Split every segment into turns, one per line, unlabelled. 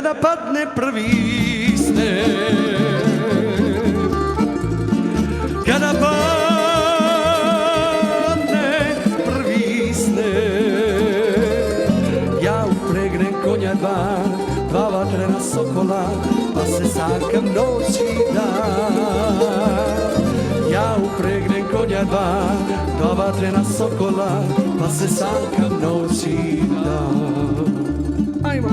kada padne prvi sneg. Kada padne prvi sneg, ja upregnem konja dva vatrena sokola, pa se sakam noć i dan. Ja upregnem konja dva vatrena sokola, pa se sakam noć i dan. Ajmo!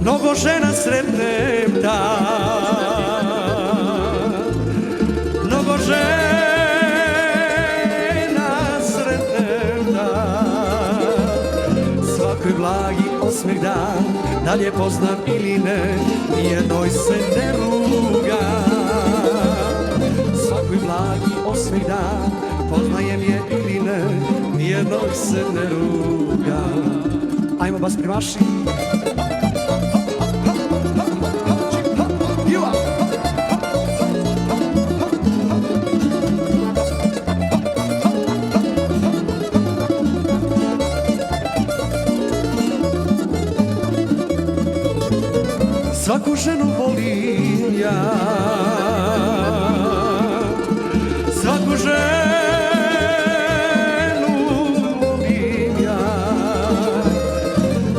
Mnogo žena sretnem dan, mnogo žena sretnem dan, svakoj blagi osmeh dan, da li je poznam ili ne, nijednoj se ne ruga. Svakoj blagi osmeh dan, poznajem je ili ne, nijednoj se ne ruga. Ajmo bas primaši. Svaku ženu volim ja, svaku ženu volim ja.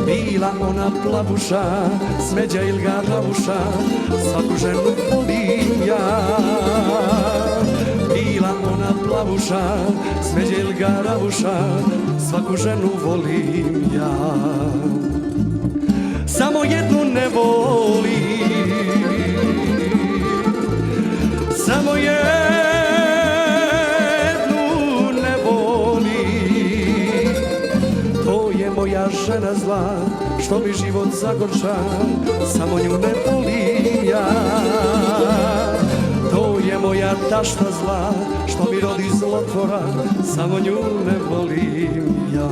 Bila ona plavuša, smeđa ili garavuša, svaku ženu volim ja. Bila ona plavuša, smeđa ili garavuša, svaku ženu volim ja. Samo jednu ne volim, samo jednu ne volim. To je moja žena zla, što mi život zagorča, samo nju ne volim ja. To je moja tašta zla, što mi rodi zlotvora, samo nju ne volim ja.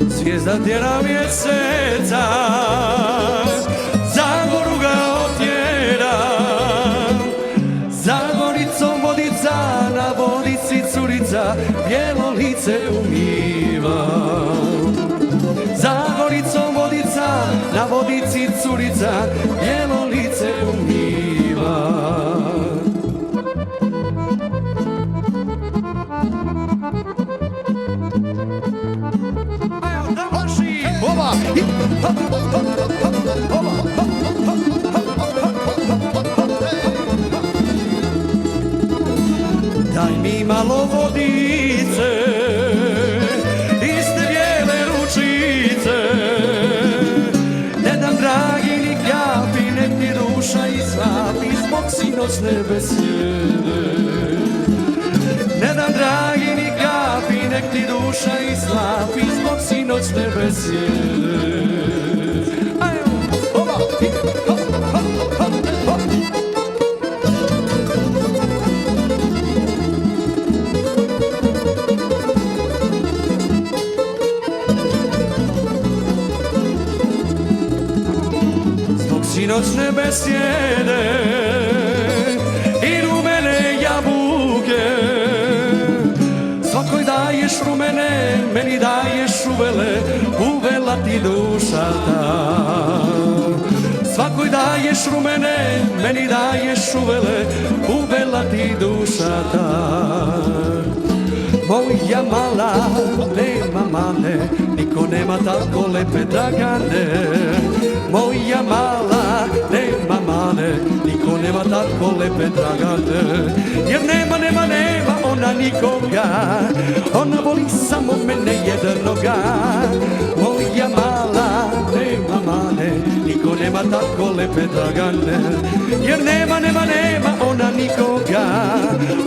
Zvijezda tjera mjeseca, Zagoru ga otjera. Zagoricom vodica, na vodici curica, bijelo lice umiva. Zagoricom vodica, na vodici curica, bijelo lice umiva. Daj mi malo vodice, iste bijele ručice, ne dam dragi ni kapi, nek ti duša izvapi zbog sinoćne besjede. Ne dam dragi ni kapi, nek ti duša izvapi zbog sinoćne besjede. Sinoćne besjede i rumene jabuke, svakoj daješ rumene, meni daješ uvele, uvela ti duša ta. Svakoj daješ rumene, meni daješ uvele, uvela ti duša ta. Moja mala, nema mane, niko nema tako lepe dragane. Moja mala, nema mane, niko nema tako lepe dragane. Jer nema ona nikoga, ona voli samo mene jednoga. Moja mala, nema mane, niko nema tako lepe Dragane. Jer nema ona nikoga,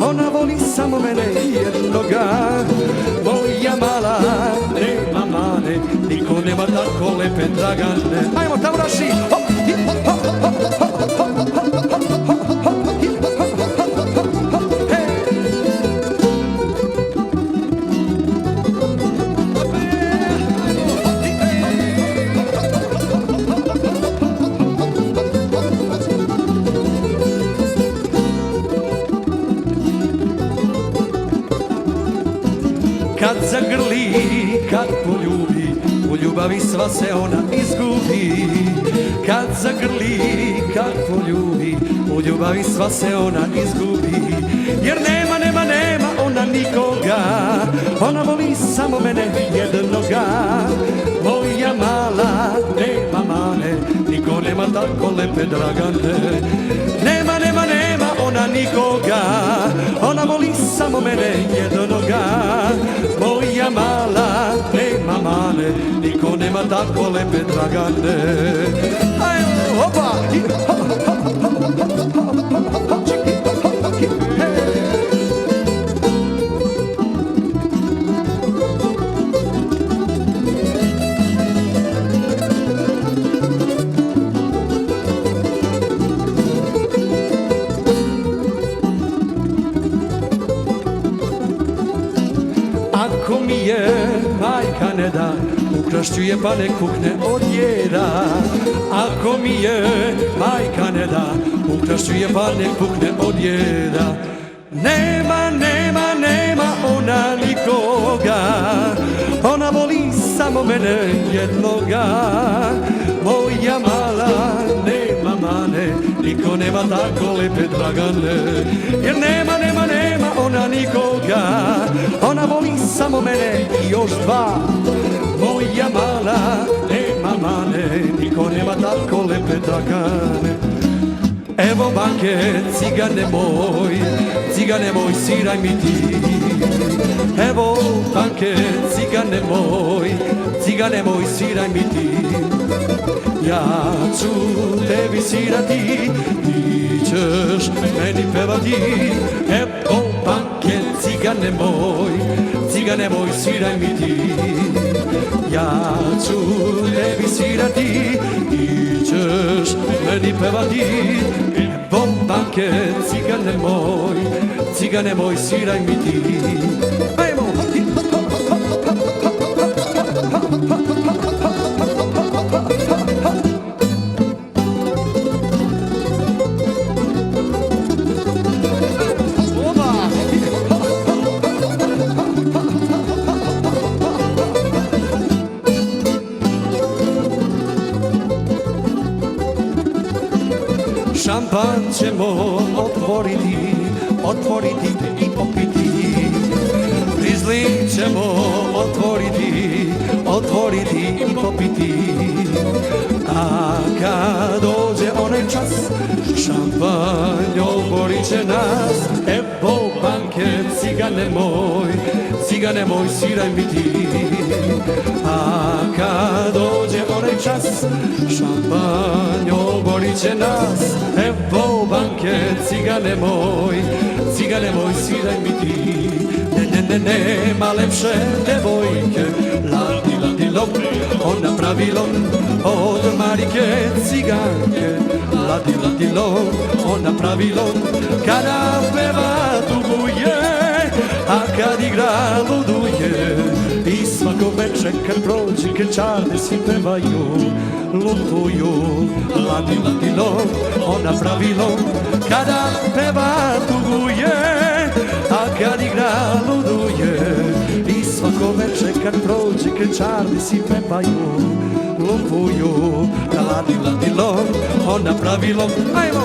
ona voli samo mene jednoga. Moja mala, nema mane, niko nema tako lepe Dragane. Ajmo tauraši! Kad zagrli, kad poljubi, u ljubavi sva se ona izgubi. Kad zagrli, kad poljubi, u ljubavi sva se ona izgubi. Jer nema ona nikoga, ona voli samo mene jednoga. Moja mala, nema mane, niko nema tako lepe Dragane. Nema ona nikoga, ona voli samo mene jednoga. Moja mala, nema mane, niko nema tako lepe Dragane. Ajmo, hopa! Ako mi je majka ne da, ukrašću je pa nek pukne od jeda. Ako mi je majka ne da, ukrašću je pa nek pukne od jeda. Nema ona nikoga, ona voli samo mene jednoga. Moja mala, nema mane, niko nema tako lepe Dragane. Jer nema ona nikoga, ona voli samo mene i još dva. Moja mala, nema mane, niko nema tako lepe Dragane. Evo banke, cigane moj, sviraj mi ti. Evo banke, cigane moj, sviraj mi ti. Ja ću tebi svirati, ti ćeš meni pevati. Evo banke, cigane moj, sviraj mi ti. Ja ću tebi svirati, ti ćeš meni pevati. Evo banke, cigane moj, sviraj mi ti. Ajmo! Šampan ćemo otvoriti i popiti. Rizling ćemo otvoriti i popiti. A kad dođe onaj čas, šampanj oborit će nas. Evo banke, cigane moj, sviraj mi ti. A kad dođe onaj čas, šampanj oborit će nas. Evo banke, cigane moj, sviraj mi ti. Nema lepše devojke, ladi, ona pravilom od Marike ciganke. Ladi, ona pravilom kada peva tuguje, a kad igra luduje. I svako večer kad prođe krčade svi pevaju, lutuju. Ladi, ona pravilom kada peva tuguje, a kad igra luduje. I svako večer kad prođe krčade svi pevaju, lutuju. Ladi, ona pravilom, ajmo!